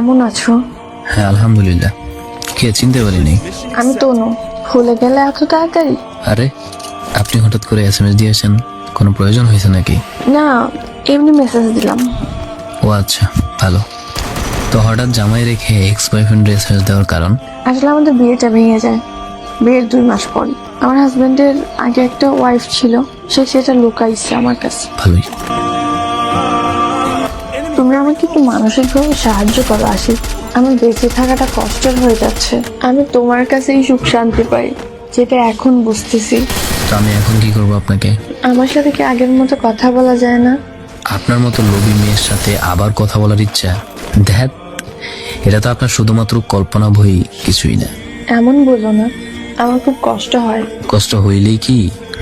কেমন আছো? হ্যাঁ আলহামদুলিল্লাহ। কে চিনতে পারিনি? আমি তনু। ভুলে গেলে এত তাড়াতাড়ি? আরে আপনি হঠাৎ করে এসএমএস দিয়েছেন, কোনো প্রয়োজন হয়েছে নাকি? না, এমনি মেসেজ দিলাম। ও আচ্ছা, ভালো। তো হঠাৎ জামাই রেখে এক্স বয়ফ্রেন্ডের এসএমএস দেওয়ার কারণ? আসলে আমাদের বিয়েটা ভেঙে যায় বিয়ের 2 মাস পর। আমার হাজবেন্ডের আগে একটা ওয়াইফ ছিল, সে সেটা লুকাইছে আমার কাছে। ভালোই। তুমি আমাকে একটু মানসিকভাবে সাহায্য করো আশিক। আমার বেঁচে থাকাটা কষ্টের হয়ে যাচ্ছে। আমি তোমার কাছেই সুখ শান্তি পাই, যেটা এখন বুঝতেছি। তো আমি এখন কি করব আপনাকে? আমার সাথে কি আগের মতো কথা বলা যায় না? আপনার মতো লোভী মেয়ের সাথে আবার কথা বলার ইচ্ছা? ধ্যাত, এটা তো আপনার শুধুমাত্র কল্পনা বই, কিছুই না। এমন বলো না, আমার খুব কষ্ট হয়। কষ্ট হইলেই কি,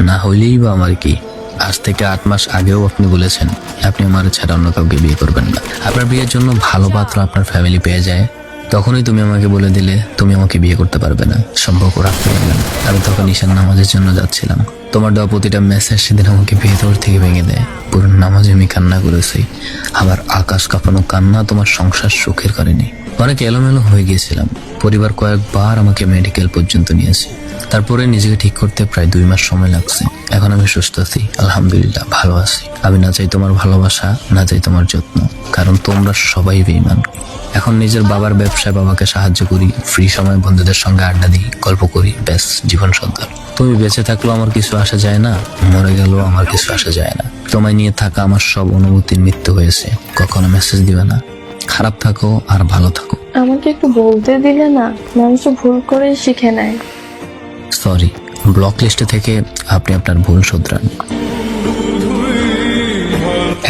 না হইলেই বা আমার কি? আজ থেকে 8 মাস আগেও আপনি বলেছেন আপনি আমার ছাড়া অন্য কাউকে বিয়ে করবেন না। আপনার বিয়ের জন্য ভালো পাত্র আপনার ফ্যামিলি পেয়ে যায়, তখনই তুমি আমাকে বলে দিলে তুমি আমাকে বিয়ে করতে পারবে না, সম্পর্ক রাখতে পারবে না। আমি তখন ঈশান নামাজের জন্য যাচ্ছিলাম, তোমার দেওয়া প্রতিটা মেসেজ সেদিন আমাকে ভেতর থেকে ভেঙে দেয়। পুরো নামাজে আমি কান্না করেছি, আবার আকাশ কাঁপানো কান্না তোমার সংসার সুখের করেনি। অনেক এলোমেলো হয়ে গিয়েছিলাম, পরিবার কয়েকবার আমাকে মেডিকেল পর্যন্ত নিয়েছে, তারপরে নিজেকে ঠিক করতে প্রায় 2 মাস সময় লাগছে। এখন আমি সুস্থ আছি, আলহামদুলিল্লাহ, ভালো আছি। আমি না চাই তোমার ভালোবাসা, না চাই তোমার যত্ন, কারণ তোমরা সবাই বেঈমান। এখন নিজের বাবার ব্যবসায় বাবাকে সাহায্য করি, ফ্রি সময় বন্ধুদের সঙ্গে আড্ডা দিই, গল্প করি, ব্যাস জীবন সুন্দর। তুমি বেঁচে থাকলেও আমার কিছু আসা যায় না, মরে গেলেও আমার কিছু আসা যায় না। তোমায় নিয়ে থাকা আমার সব অনুভূতির মৃত্যু হয়েছে। কখনো মেসেজ দিবে না। খারাপ থাকো আর ভালো থাকো। আমাকে একটু বলতে দিলে না? মানুষ তো ভুল করেই শিখে নেয়। সরি, ব্লক লিস্টে থেকে আপনি আপনার ভুল শুধরান।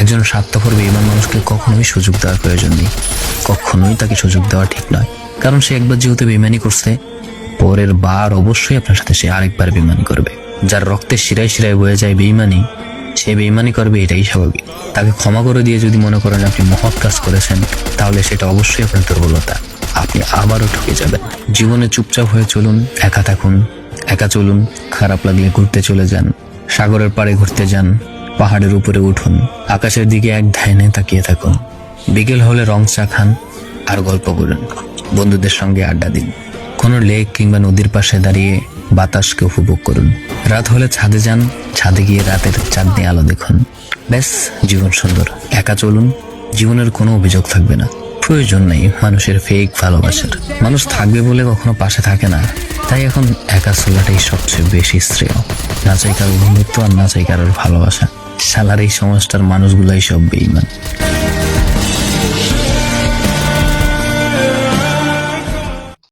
একজন স্বার্থপর বেঈমান মানুষকে কখনোই সুযোগ দেওয়ার প্রয়োজন নেই, কখনোই তাকে সুযোগ দেওয়া ঠিক নয়। কারণ সে একবার যেহেতু বেঈমানি করছে, পরের বার অবশ্যই আপনার সাথে সে আরেকবার বেঈমানি করবে। যার রক্তে শিরায় শিরায় বয়ে যায় বেঈমানি, সে বেঈমানি করবে, এটাই স্বাভাবিক। তাকে ক্ষমা করে দিয়ে যদি মনে করেন আপনি মহৎ কাজ করেছেন, তাহলে সেটা অবশ্যই আপনার দুর্বলতা। আপনি আবারও ঠকে যাবেন। জীবনে চুপচাপ হয়ে চলুন, একা থাকুন, একা চলুন। খারাপ লাগলে ঘুরতে চলে যান, সাগরের পাড়ে ঘুরতে যান, পাহাড়ের উপরে উঠুন, আকাশের দিকে এক ধ্যানে তাকিয়ে থাকুন। বিকেল হলে রং চা খান আর গল্প করুন, বন্ধুদের সঙ্গে আড্ডা দিন। কোনো লেক কিংবা নদীর পাশে দাঁড়িয়ে বাতাসকে উপভোগ করুন। রাত হলে ছাদে যান, ছাদে গিয়ে রাতের চাঁদনি আলো দেখুন। ব্যাস জীবন সুন্দর। একা চলুন, জীবনের কোনো অভিযোগ থাকবে না। প্রয়োজন নেই মানুষের ফেক ভালোবাসার। মানুষ থাকবে বলে কখনো পাশে থাকে না, তাই এখন একা চলাটাই সবচেয়ে বেশি শ্রেয়। না চাই কারোর বন্ধুত্ব আর না চাই কারোর ভালোবাসা। শালার এই সমাজটার মানুষগুলাই সব বেঈমান।